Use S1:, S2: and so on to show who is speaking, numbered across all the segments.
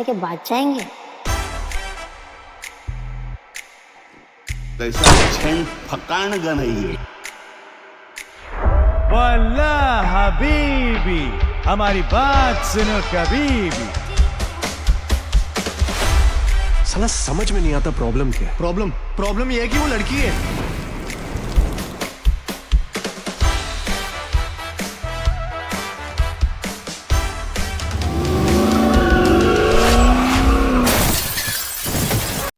S1: होने के बाद जाएंगे?
S2: कैसा छेन फकान का नहीं है।
S3: वल्लाह हबीबी, हमारी बात सुनो कबीबी।
S4: साला समझ में नहीं आता प्रॉब्लम क्या है।
S5: प्रॉब्लम ये है कि वो लड़की है।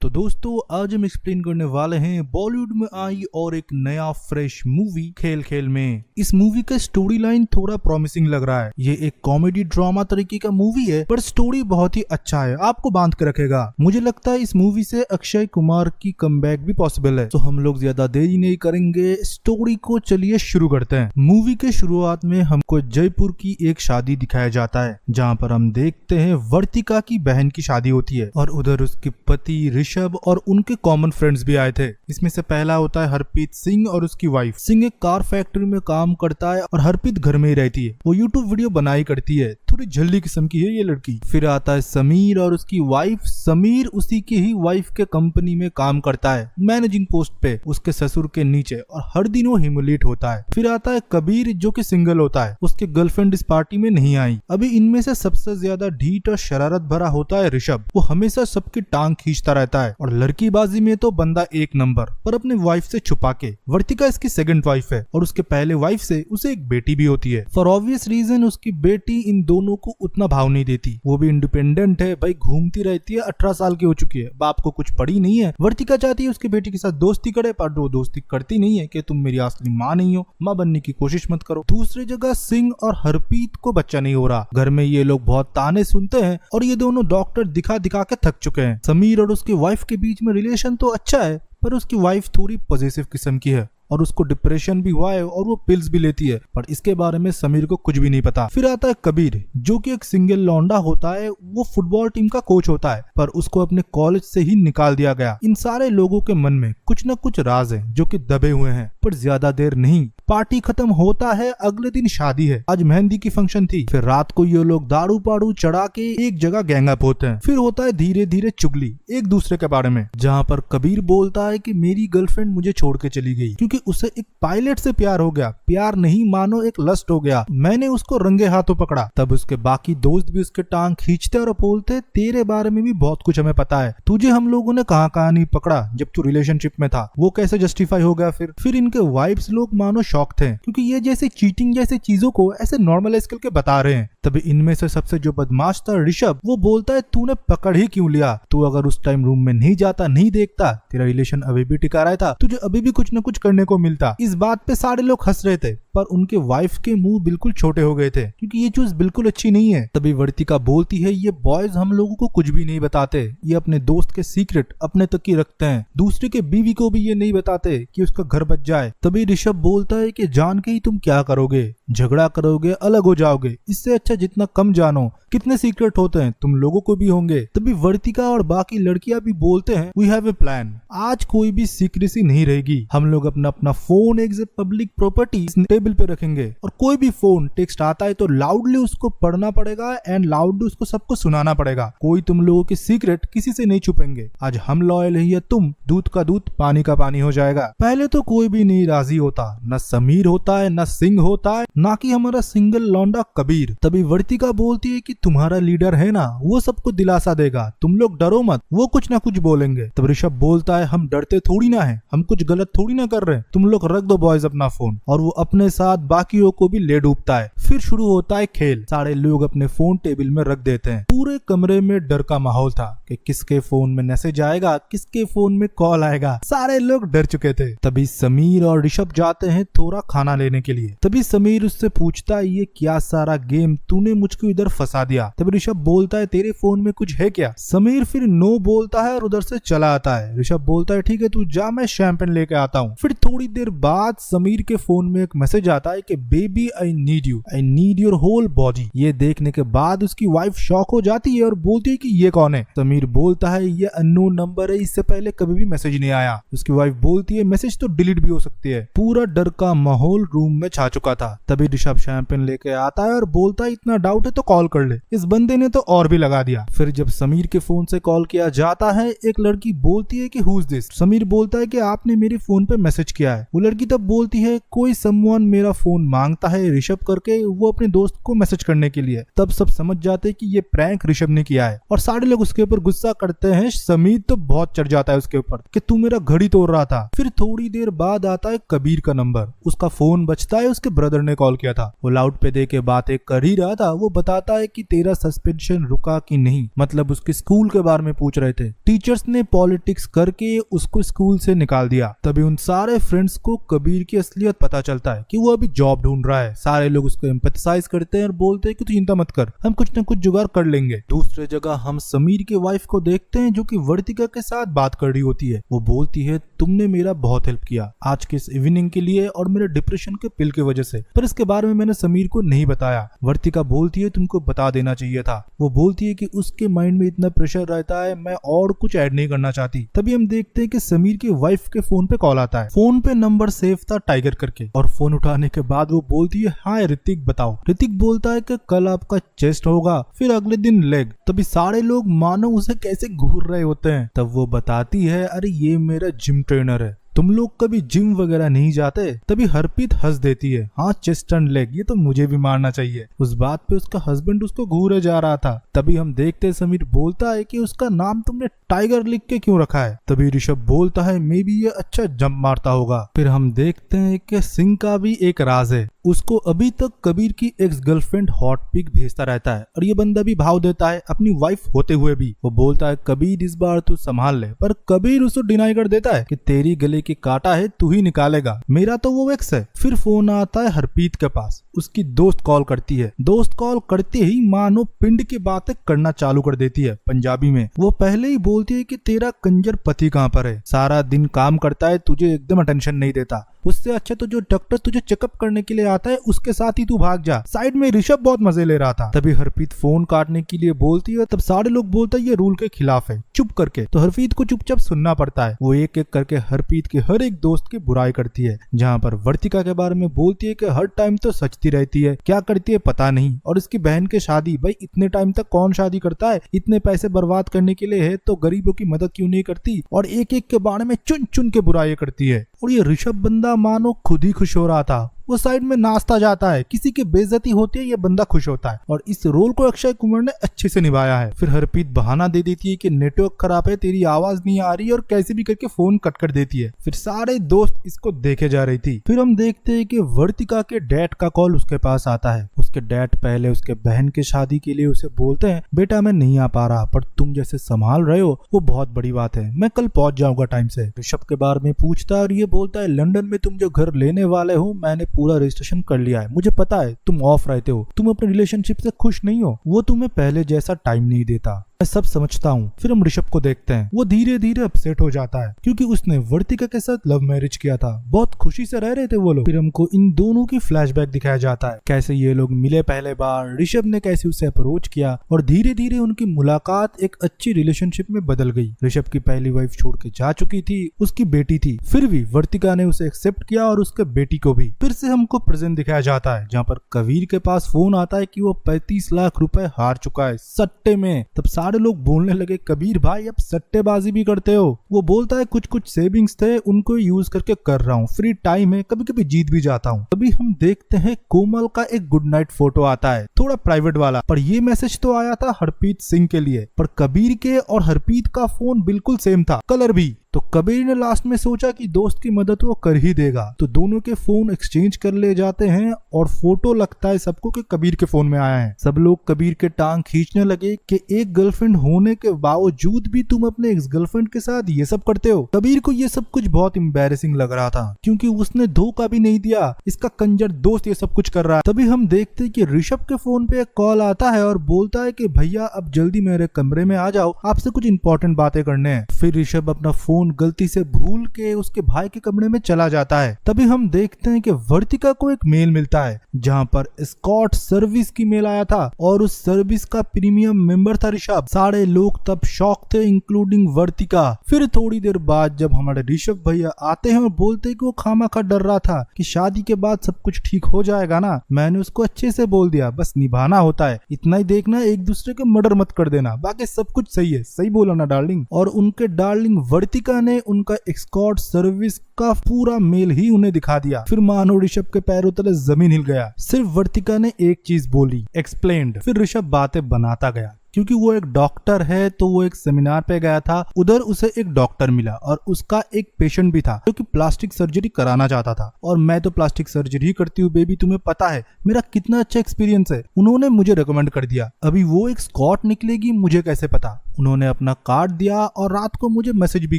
S6: तो दोस्तों आज हम एक्सप्लेन करने वाले हैं बॉलीवुड में आई और एक नया फ्रेश मूवी खेल खेल में। इस मूवी का स्टोरी लाइन थोड़ा प्रॉमिसिंग लग रहा है। ये एक कॉमेडी ड्रामा तरीके का मूवी है पर स्टोरी बहुत ही अच्छा है, आपको बांध के रखेगा। मुझे लगता है इस मूवी से अक्षय कुमार की कमबैक भी पॉसिबल है। तो हम लोग ज्यादा देरी नहीं करेंगे, स्टोरी को चलिए शुरू करते हैं। मूवी के शुरुआत में हमको जयपुर की एक शादी दिखाया जाता है जहाँ पर हम देखते हैं वर्तिका की बहन की शादी होती है और उधर उसके पति ऋषभ और उनके कॉमन फ्रेंड्स भी आए थे। इसमें से पहला होता है हरप्रीत सिंह और उसकी वाइफ। सिंह एक कार फैक्ट्री में काम करता है और हरप्रीत घर में ही रहती है। वो यूट्यूब वीडियो बनाई करती है, थोड़ी जल्दी किस्म की है ये लड़की। फिर आता है समीर और उसकी वाइफ। समीर उसी की ही वाइफ के कंपनी में काम करता है मैनेजिंग पोस्ट पे, उसके ससुर के नीचे, और हर दिन वो ह्यूमिलेट होता है। फिर आता है कबीर जो कि सिंगल होता है, उसके गर्लफ्रेंड इस पार्टी में नहीं आई। अभी इनमें से सबसे ज्यादा ढीठ और शरारत भरा होता है ऋषभ। वो हमेशा सबकी टांग खींचता रहता है और लड़कीबाजी में तो बंदा एक नंबर, पर अपने वाइफ से छुपा के। वर्तिका इसकी सेकंड वाइफ है और उसके पहले वाइफ से उसे एक बेटी भी होती है। फॉर ऑब्वियस रीजन उसकी बेटी इन दोनों को उतना भाव नहीं देती। वो भी इंडिपेंडेंट है भाई, घूमती रहती है, 18 साल की हो चुकी है, बाप को कुछ पड़ी नहीं है। वर्तिका चाहती है उसकी बेटी के साथ दोस्ती करे पर वो दोस्ती करती नहीं है कि तुम मेरी असली माँ नहीं हो, माँ बनने की कोशिश मत करो। दूसरी जगह सिंह और हरप्रीत को बच्चा नहीं हो रहा। घर में ये लोग बहुत ताने सुनते हैं और ये दोनों डॉक्टर दिखा दिखा के थक चुके हैं। समीर और उसकी वाइफ के बीच में रिलेशन तो अच्छा है पर उसकी वाइफ थोड़ी पॉजिटिव किस्म की है और उसको डिप्रेशन भी हुआ है और वो पिल्स भी लेती है, पर इसके बारे में समीर को कुछ भी नहीं पता। फिर आता है कबीर जो कि एक सिंगल लौंडा होता है। वो फुटबॉल टीम का कोच होता है पर उसको अपने कॉलेज से ही निकाल दिया गया। इन सारे लोगों के मन में कुछ न कुछ राज है जो कि दबे हुए हैं। पर ज्यादा देर नहीं, पार्टी खत्म होता है। अगले दिन शादी है, आज मेहंदी की फंक्शन थी। फिर रात को ये लोग दारू पाड़ू चढ़ा के एक जगह गैंग अप होते हैं। फिर होता है धीरे धीरे चुगली एक दूसरे के बारे में, जहाँ पर कबीर बोलता है कि मेरी गर्लफ्रेंड मुझे छोड़ के चली गई क्योंकि उसे एक पायलट से प्यार हो गया। प्यार नहीं मानो एक लस्ट हो गया, मैंने उसको रंगे हाथों पकड़ा। तब उसके बाकी दोस्त भी उसके टांग खींचते और बोलते तेरे बारे में भी बहुत कुछ हमें पता है, तुझे हम लोगों ने कहाँ नहीं पकड़ा जब तू रिलेशनशिप में था, वो कैसे जस्टिफाई हो गया। फिर इनके वाइफ्स लोग मानो शॉक थे क्योंकि ये जैसे चीटिंग जैसी चीजों को ऐसे नॉर्मलाइज करके बता रहे हैं। तभी इनमें से सबसे जो बदमाश था ऋषभ, वो बोलता है तूने पकड़ ही क्यों लिया, तू अगर उस टाइम रूम में नहीं जाता नहीं देखता तेरा रिलेशन अभी भी टिका रहा था, तुझे अभी भी कुछ न कुछ करने को मिलता। इस बात पे सारे लोग हंस रहे थे पर उनके वाइफ के मुंह बिल्कुल छोटे हो गए थे क्योंकि ये चीज बिल्कुल अच्छी नहीं है। तभी वर्तिका बोलती है ये बॉयज हम लोगों को कुछ भी नहीं बताते, ये अपने दोस्त के सीक्रेट अपने तक ही रखते हैं, दूसरे के बीवी को भी ये नहीं बताते कि उसका घर बच जाए। तभी ऋषभ बोलता है कि जान के ही तुम क्या करोगे, झगड़ा करोगे, अलग हो जाओगे, इससे अच्छा जितना कम जानो। कितने सीक्रेट होते हैं तुम लोगों को भी होंगे। तभी वर्तिका और बाकी लड़कियां भी बोलते हैं वी हैव ए प्लान, आज कोई भी सीक्रेसी नहीं रहेगी, हम लोग अपना अपना फोन एक पब्लिक प्रॉपर्टी टेबल पे रखेंगे और कोई भी फोन टेक्स्ट आता है तो लाउडली उसको पढ़ना पड़ेगा एंड लाउडली उसको सबको सुनाना पड़ेगा। कोई तुम लोगों के सीक्रेट किसी से नहीं छुपेंगे, आज हम लॉयल है या तुम, दूध का दूध पानी का पानी हो जाएगा। पहले तो कोई भी नहीं राजी होता, न समीर होता है न सिंह होता है ना कि हमारा सिंगल लौंडा कबीर। तभी वर्तिका बोलती है कि तुम्हारा लीडर है ना, वो सबको दिलासा देगा, तुम लोग डरो मत, वो कुछ ना कुछ बोलेंगे। तब ऋषभ बोलता है हम डरते थोड़ी ना है, हम कुछ गलत थोड़ी ना कर रहे, तुम लोग रख दो बॉयज अपना फोन, और वो अपने साथ बाकियों को भी ले डूबता है। फिर शुरू होता है खेल, सारे लोग अपने फोन टेबल में रख देते हैं। पूरे कमरे में डर का माहौल था कि किसके फोन में मैसेज आएगा, किसके फोन में कॉल आएगा, सारे लोग डर चुके थे। तभी समीर और ऋषभ जाते हैं थोड़ा खाना लेने के लिए। तभी समीर उससे पूछता है ये क्या सारा गेम, तूने मुझको इधर फंसा दिया। तभी ऋषभ बोलता है तेरे फोन में कुछ है क्या। समीर फिर नो बोलता है और उधर से चला आता है। ऋषभ बोलता है ठीक है तू जा, मैं शैंपेन लेके आता हूँ। फिर थोड़ी देर बाद समीर के फोन में एक मैसेज आता है कि baby I need you, I need your whole body. ये देखने के बाद उसकी वाइफ शॉक हो जाती है और बोलती है कि ये कौन है। समीर बोलता है ये अननोन नंबर है, इससे पहले कभी भी मैसेज नहीं आया। उसकी वाइफ बोलती है मैसेज तो डिलीट भी हो सकती है। पूरा डर का माहौल रूम में छा चुका था। तभी ऋषभ शैंपेन लेके आता है और बोलता है इतना डाउट है तो कॉल कर ले। इस बंदे ने तो और भी लगा दिया। फिर जब समीर के फोन से कॉल किया जाता है, एक लड़की बोलती है कि हु इज दिस। समीर बोलता है कि आपने मेरे फोन पे मैसेज किया है। वो लड़की तब बोलती है कोई समवन मेरा फोन मांगता है ऋषभ करके, वो अपने दोस्त को मैसेज करने के लिए। तब सब समझ जाते हैं कि ये प्रैंक ऋषभ ने किया है और सारे लोग उसके ऊपर गुस्सा करते हैं। समीर तो बहुत चढ़ जाता है उसके ऊपर कि तू मेरा घड़ी तोड़ रहा था। फिर थोड़ी देर बाद आता है कबीर का नंबर। उसका फोन बजता है, उसके ब्रदर ने कॉल किया था। वो लाउड पे दे के बातें कर ही रहा था। वो बताता है कि तेरा सस्पेंशन रुका कि नहीं, मतलब उसके स्कूल के बारे में पूछ रहे थे। टीचर्स ने पॉलिटिक्स करके उसको स्कूल से निकाल दिया। तभी उन सारे फ्रेंड्स को कबीर की असलियत पता चलता है कि वो अभी जॉब ढूंढ रहा है। सारे लोग उसको एम्पैथाइज करते हैं और बोलते हैं कि तू चिंता मत कर, हम कुछ न कुछ जुगाड़ कर लेंगे। दूसरे जगह हम समीर की वाइफ को देखते हैं जो कि वर्तिका के साथ बात कर रही होती है। वो बोलती है तुमने मेरा बहुत हेल्प किया आज के इस इवनिंग के लिए और मेरे डिप्रेशन के पिल की वजह से, पर इसके बारे में मैंने समीर को नहीं बताया। वर्तिका बोलती है तुमको बता देना चाहिए था। वो बोलती है कि उसके माइंड में इतना प्रेशर रहता है, मैं और कुछ ऐड नहीं करना चाहती। तभी हम देखते हैं कि समीर की वाइफ के फोन पे कॉल आता है। फोन पे नंबर सेव था टाइगर करके और फोन उठाने के बाद वो बोलती है हाय ऋतिक बताओ। ऋतिक बोलता है कि कल आपका चेस्ट होगा, फिर अगले दिन लेग। तभी सारे लोग मानो उसे कैसे घूर रहे होते हैं। तब वो बताती है अरे ये मेरा जिम ट्रेनर है, तुम लोग कभी जिम वगैरह नहीं जाते। तभी हरप्रीत हंस देती है हाँ चेस्ट एंड लेग, ये तो मुझे भी मारना चाहिए। उस बात पे उसका हस्बैंड उसको घूरे जा रहा था। तभी हम देखते समीर बोलता है कि उसका नाम तुमने टाइगर लिख के क्यों रखा है। तभी ऋषभ बोलता है मे बी ये अच्छा जंप मारता होगा। फिर हम देखते हैं कि सिंह का भी एक राज है। उसको अभी तक कबीर की एक्स गर्लफ्रेंड हॉट पिक भेजता रहता है और ये बंदा भी भाव देता है अपनी वाइफ होते हुए भी। वो बोलता है कबीर इस बार तू संभाल ले, पर कबीर उसको डिनाई कर देता है कि तेरी गले की काटा है तू ही निकालेगा, मेरा तो वो एक्स है। फिर फोन आता है हरप्रीत के पास। उसकी दोस्त कॉल करती है। दोस्त कॉल करते ही मानो पिंड की बातें करना चालू कर देती है पंजाबी में। वो पहले ही बोलती है कि तेरा कंजर पति कहाँ पर है, सारा दिन काम करता है, तुझे एकदम अटेंशन नहीं देता। उससे अच्छा तो जो डॉक्टर तुझे चेकअप करने के लिए आता है उसके साथ ही तू भाग जा। साइड में ऋषभ बहुत मजे ले रहा था। तभी हरप्रीत फोन काटने के लिए बोलती है। तब सारे लोग बोलते हैं ये रूल के खिलाफ है, चुप करके। तो हरप्रीत को चुपचाप सुनना पड़ता है। वो एक एक करके हरप्रीत के हर एक दोस्त की बुराई करती है, जहाँ पर वर्तिका के बारे में बोलती है कि हर टाइम तो सचती रहती है, क्या करती है पता नहीं। और इसकी बहन की शादी, भाई इतने टाइम तक कौन शादी करता है, इतने पैसे बर्बाद करने के लिए है तो गरीबों की मदद क्यों नहीं करती। और एक एक के बारे में चुन चुन के बुराई करती है। और ये ऋषभ बंदा मानो खुद ही खुश हो रहा था। वो साइड में नाचता जाता है, किसी की बेइज्जती होती है ये बंदा खुश होता है। और इस रोल को अक्षय कुमार ने अच्छे से निभाया है। फिर हरप्रीत बहाना दे देती है कि नेटवर्क खराब है, तेरी आवाज नहीं आ रही, और कैसे भी करके फोन कट कर देती है। फिर सारे दोस्त इसको देखे जा रही थी। फिर हम देखते हैं कि वर्तिका के डैड का कॉल उसके पास आता है। उसके डैड पहले उसके बहन के शादी के लिए उसे बोलते हैं बेटा मैं नहीं आ पा रहा, पर तुम जैसे संभाल रहे हो वो बहुत बड़ी बात है, मैं कल पहुंच जाऊंगा टाइम से। ऋषभ के बारे में पूछता है और ये बोलता है लंदन में तुम जो घर लेने वाले हो मैंने पूरा रजिस्ट्रेशन कर लिया है, मुझे पता है तुम ऑफ रहते हो, तुम अपने रिलेशनशिप से खुश नहीं हो, वो तुम्हें पहले जैसा टाइम नहीं देता, मैं सब समझता हूँ। फिर हम ऋषभ को देखते हैं। वो धीरे धीरे अपसेट हो जाता है क्योंकि उसने वर्तिका के साथ लव मैरिज किया था, बहुत खुशी से रह रहे थे वो लोग। फिर हमको इन दोनों की फ्लैशबैक दिखाया जाता है, कैसे ये लोग मिले पहले बार, ऋषभ ने कैसे उसे अप्रोच किया और धीरे धीरे उनकी मुलाकात एक अच्छी रिलेशनशिप में बदल गई। ऋषभ की पहली वाइफ छोड़ के जा चुकी थी, उसकी बेटी थी, फिर भी वर्तिका ने उसे एक्सेप्ट किया और उसके बेटी को भी। फिर से हमको प्रेजेंट दिखाया जाता है जहाँ पर कबीर के पास फोन आता है कि वो 35 लाख रुपए हार चुका है सट्टे में। तब सारे लोग बोलने लगे कबीर भाई अब सट्टेबाजी भी करते हो। वो बोलता है कुछ कुछ सेविंग्स थे उनको यूज करके कर रहा हूँ, फ्री टाइम है, कभी कभी जीत भी जाता हूँ। अभी हम देखते हैं कोमल का एक गुड नाइट फोटो आता है, थोड़ा प्राइवेट वाला, पर ये मैसेज तो आया था हरप्रीत सिंह के लिए, पर कबीर के और हरप्रीत का फोन बिल्कुल सेम था, कलर भी। तो कबीर ने लास्ट में सोचा कि दोस्त की मदद वो कर ही देगा, तो दोनों के फोन एक्सचेंज कर ले जाते हैं और फोटो लगता है सबको कि कबीर के फोन में आया है। सब लोग कबीर के टांग खींचने लगे कि एक गर्लफ्रेंड होने के बावजूद भी तुम अपने एक्स गर्लफ्रेंड के साथ ये सब करते हो। कबीर को ये सब कुछ बहुत एम्बैरेसिंग लग रहा था क्योंकि उसने धोखा भी नहीं दिया, इसका कंजर दोस्त ये सब कुछ कर रहा है। तभी हम देखते कि ऋषभ के फोन पे एक कॉल आता है और बोलता है कि भैया अब जल्दी मेरे कमरे में आ जाओ, आपसे कुछ इंपॉर्टेंट बातें करने हैं। फिर ऋषभ अपना फोन फोन गलती से भूल के उसके भाई के कमरे में चला जाता है। तभी हम देखते हैं कि वर्तिका को एक मेल मिलता है जहां पर एस्कॉर्ट सर्विस की मेल आया था और उस सर्विस का प्रीमियम मेंबर था ऋषभ। सारे लोग तब शॉक थे इंक्लूडिंग वर्तिका। फिर थोड़ी देर बाद जब हमारे ऋषभ भैया आते हैं और बोलते हैं कि वो खामखा डर रहा था कि शादी के बाद सब कुछ ठीक हो जाएगा ना, मैंने उसको अच्छे से बोल दिया बस निभाना होता है, इतना ही देखना, एक दूसरे के मर्डर मत कर देना, बाकी सब कुछ सही है। सही बोला ना डार्लिंग। और उनके डार्लिंग वर्तिका ने उनका एस्कॉर्ट सर्विस का पूरा मेल ही उन्हें दिखा दिया। फिर मानो ऋषभ के पैरों तले जमीन हिल गया। सिर्फ वर्तिका ने एक चीज बोली, एक्सप्लेन्ड। फिर ऋषभ बातें बनाता गया क्योंकि वो एक डॉक्टर है तो वो एक सेमिनार पे गया था, उधर उसे एक डॉक्टर मिला और उसका एक पेशेंट भी था जो कि प्लास्टिक सर्जरी कराना चाहता था। और मैं तो प्लास्टिक सर्जरी ही करती हूँ बेबी, तुम्हें पता है मेरा कितना अच्छा एक्सपीरियंस है। उन्होंने मुझे रिकमेंड कर दिया। अभी वो एक स्कॉट निकलेगी मुझे कैसे पता। उन्होंने अपना कार्ड दिया और रात को मुझे मैसेज भी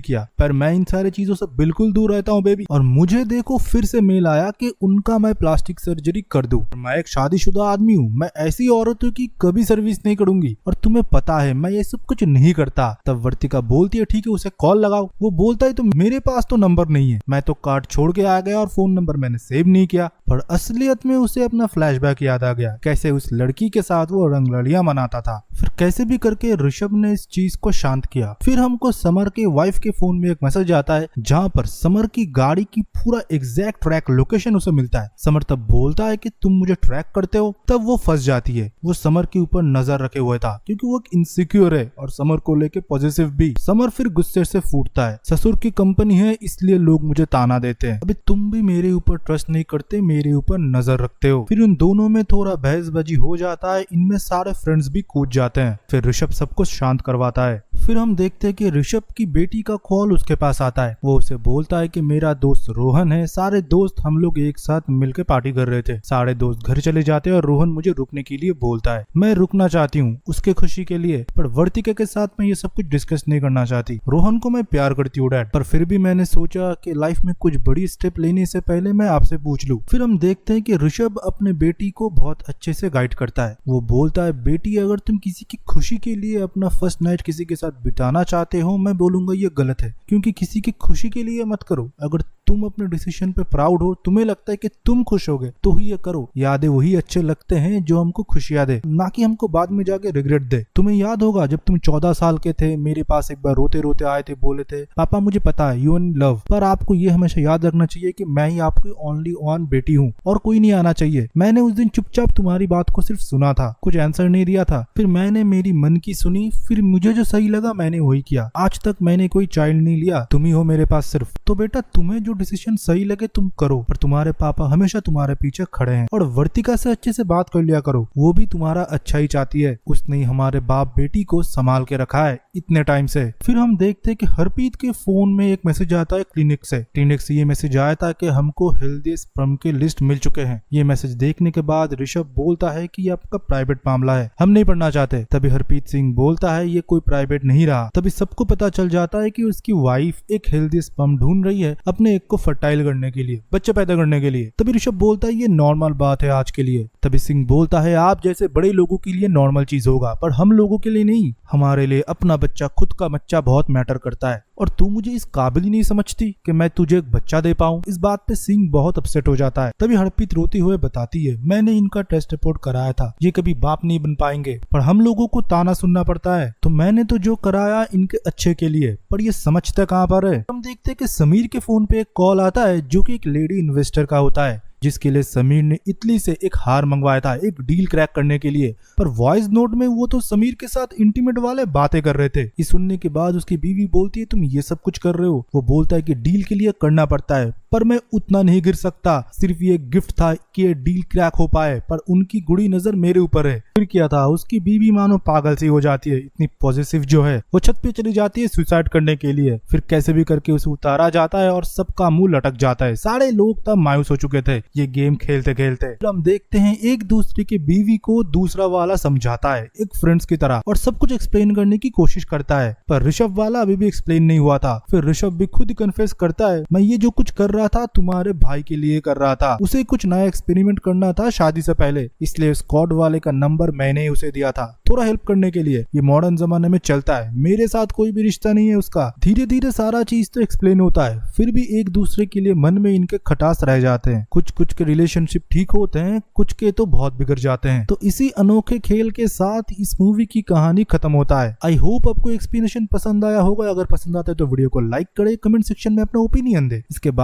S6: किया, पर मैं इन सारी चीजों से बिल्कुल दूर रहता हूँ बेबी। और मुझे देखो फिर से मेल आया कि उनका मैं प्लास्टिक सर्जरी कर दूं। मैं एक शादीशुदा आदमी हूँ, मैं ऐसी औरत हूँ कि कभी सर्विस नहीं करूंगी और तुम्हें पता है मैं ये सब कुछ नहीं करता। तब वर्तिका बोलती है ठीक है उसे कॉल लगाओ। वो बोलता है तो मेरे पास तो नंबर नहीं है, मैं तो कार्ड छोड़ के आ गया और फोन नंबर मैंने सेव नहीं किया। पर असलियत में उसे अपना फ्लैशबैक याद आ गया, कैसे उस लड़की के साथ वो रंगलड़ियां मनाता था। फिर कैसे भी करके ऋषभ ने इस चीज को शांत किया। फिर हमको समर के वाइफ के फोन में एक मैसेज आता है जहाँ पर समर की गाड़ी की पूरा एग्जैक्ट ट्रैक लोकेशन उसे मिलता है। समर तब बोलता है कि तुम मुझे ट्रैक करते हो। तब वो फंस जाती है। वो समर के ऊपर नजर रखे हुए था क्योंकि वो इनसिक्योर है और समर को लेके पॉजिटिव भी। समर फिर गुस्से से फूटता है, ससुर की कंपनी है इसलिए लोग मुझे ताना देते हैं, अभी तुम भी मेरे ऊपर ट्रस्ट नहीं करते, मेरे ऊपर नजर रखते हो। फिर उन दोनों में थोड़ा बहसबाजी हो जाता है, इनमें सारे फ्रेंड्स भी कूद जाते हैं। फिर ऋषभ सबको शांत करवाता है। फिर हम देखते हैं कि ऋषभ की बेटी का कॉल उसके पास आता है। वो उसे बोलता है कि मेरा दोस्त रोहन है, सारे दोस्त हम लोग एक साथ मिलकर पार्टी कर रहे थे, सारे दोस्त घर चले जाते हैं और रोहन मुझे रुकने के लिए बोलता है। मैं रुकना चाहती हूँ उसके खुशी के लिए, पर वर्तिका के साथ मैं ये सब कुछ डिस्कस नहीं करना चाहती। रोहन को मैं प्यार करती हूँ डैड, पर फिर भी मैंने सोचा कि लाइफ में कुछ बड़ी स्टेप लेने से पहले मैं आपसे पूछ लूं। फिर हम देखते हैं कि ऋषभ अपने बेटी को बहुत अच्छे से गाइड करता है। वो बोलता है बेटी अगर तुम किसी की खुशी के लिए अपना फर्स्ट नाइट किसी के साथ बिताना चाहते हो, मैं बोलूंगा ये गलत है, क्योंकि किसी की खुशी के लिए मत करो। अगर तुम अपने डिसीजन पे प्राउड हो, तुम्हें लगता है कि तुम खुश होगे तो ही ये करो। यादें वही अच्छे लगते हैं जो हमको खुशियां दे, ना कि हमको बाद में जाके रिग्रेट दे। तुम्हें याद होगा जब तुम 14 साल के थे, मेरे पास एक बार रोते रोते आए थे, बोले थे पापा मुझे पता है यू इन लव, पर आपको ये हमेशा याद रखना चाहिए कि मैं ही आपकी ओनली वन बेटी हूँ और कोई नहीं आना चाहिए। मैंने उस दिन चुपचाप तुम्हारी बात को सिर्फ सुना था, कुछ आंसर नहीं दिया था। फिर मैंने मेरी मन की सुनी, फिर मुझे जो सही लगा मैंने वही किया। आज तक मैंने कोई चाइल्ड नहीं लिया, तुम ही हो मेरे पास सिर्फ। तो बेटा तुम्हें जो डिसीजन सही लगे तुम करो, पर तुम्हारे पापा हमेशा तुम्हारे पीछे खड़े हैं। और वर्तिका से अच्छे से बात कर लिया करो, वो भी तुम्हारा अच्छा ही चाहती है, उसने ही हमारे बाप बेटी को संभाल के रखा है इतने टाइम से। फिर हम देखते हैं कि हरप्रीत के फोन में एक मैसेज आता है क्लिनिक से ये मैसेज आया था कि हमको हेल्दी स्पर्म के लिस्ट मिल चुके हैं। ये मैसेज देखने के बाद ऋषभ बोलता है कि ये आपका प्राइवेट मामला है, हम नहीं पढ़ना चाहते। तभी हरप्रीत सिंह बोलता है ये कोई प्राइवेट नहीं रहा। तभी सबको पता चल जाता है कि उसकी वाइफ एक हेल्दी स्पर्म ढूंढ रही है अपने एक को फर्टाइल करने के लिए, बच्चे पैदा करने के लिए। तभी ऋषभ बोलता है ये नॉर्मल बात है आज के लिए। तभी सिंह बोलता है आप जैसे बड़े लोगों के लिए नॉर्मल चीज होगा, पर हम लोगों के लिए नहीं। हमारे लिए अपना बच्चा, खुद का बच्चा बहुत मैटर करता है, और तू मुझे इस काबिल ही नहीं समझती कि मैं तुझे एक बच्चा दे पाऊं। इस बात पे सिंह बहुत अपसेट हो जाता है। तभी हरप्रीत रोती हुए बताती है मैंने इनका टेस्ट रिपोर्ट कराया था, ये कभी बाप नहीं बन पाएंगे, पर हम लोगों को ताना सुनना पड़ता है, तो मैंने तो जो कराया इनके अच्छे के लिए, पर ये समझता कहाँ पर है। हम देखते हैं कि समीर के फोन पे एक कॉल आता है जो कि एक लेडी इन्वेस्टर का होता है, जिसके लिए समीर ने इटली से एक हार मंगवाया था एक डील क्रैक करने के लिए। पर वॉइस नोट में वो तो समीर के साथ इंटीमेट वाले बातें कर रहे थे। ये सुनने के बाद उसकी बीवी बोलती है तुम ये सब कुछ कर रहे हो। वो बोलता है कि डील के लिए करना पड़ता है, पर मैं उतना नहीं गिर सकता, सिर्फ ये गिफ्ट था कि ये डील क्रैक हो पाए, पर उनकी गुड़ी नजर मेरे ऊपर है। फिर क्या था, उसकी बीवी मानो पागल सी हो जाती है, इतनी पॉजिटिव जो है। वो छत पे चली जाती है सुसाइड करने के लिए। फिर कैसे भी करके उसे उतारा जाता है और सबका मुंह लटक जाता है। सारे लोग तब मायूस हो चुके थे ये गेम खेलते खेलते। हम देखते हैं एक दूसरे की बीवी को दूसरा वाला समझाता है एक फ्रेंड्स की तरह, और सब कुछ एक्सप्लेन करने की कोशिश करता है, पर ऋषभ वाला अभी भी एक्सप्लेन नहीं हुआ था। फिर ऋषभ भी खुद कन्फेस करता है मैं ये जो कुछ कर रहा रहा था, तुम्हारे भाई के लिए कर रहा था। उसे कुछ नया एक्सपेरिमेंट करना था शादी से पहले, इसलिए स्क्वाड वाले का नंबर मैंने ही उसे दिया था थोड़ा हेल्प करने के लिए। ये मॉडर्न जमाने में चलता है, मेरे साथ कोई भी रिश्ता नहीं है उसका। धीरे धीरे सारा चीज तो एक्सप्लेन होता है, फिर भी एक दूसरे के लिए मन में इनके खटास रह जाते हैं। कुछ कुछ के रिलेशनशिप ठीक होते हैं, कुछ के तो बहुत बिगड़ जाते हैं। तो इसी अनोखे खेल के साथ इस मूवी की कहानी खत्म होता है। आई होप आपको एक्सप्लेनेशन पसंद आया होगा। अगर पसंद आता है तो वीडियो को लाइक करे, कमेंट सेक्शन में अपना ओपिनियन दे। इसके बाद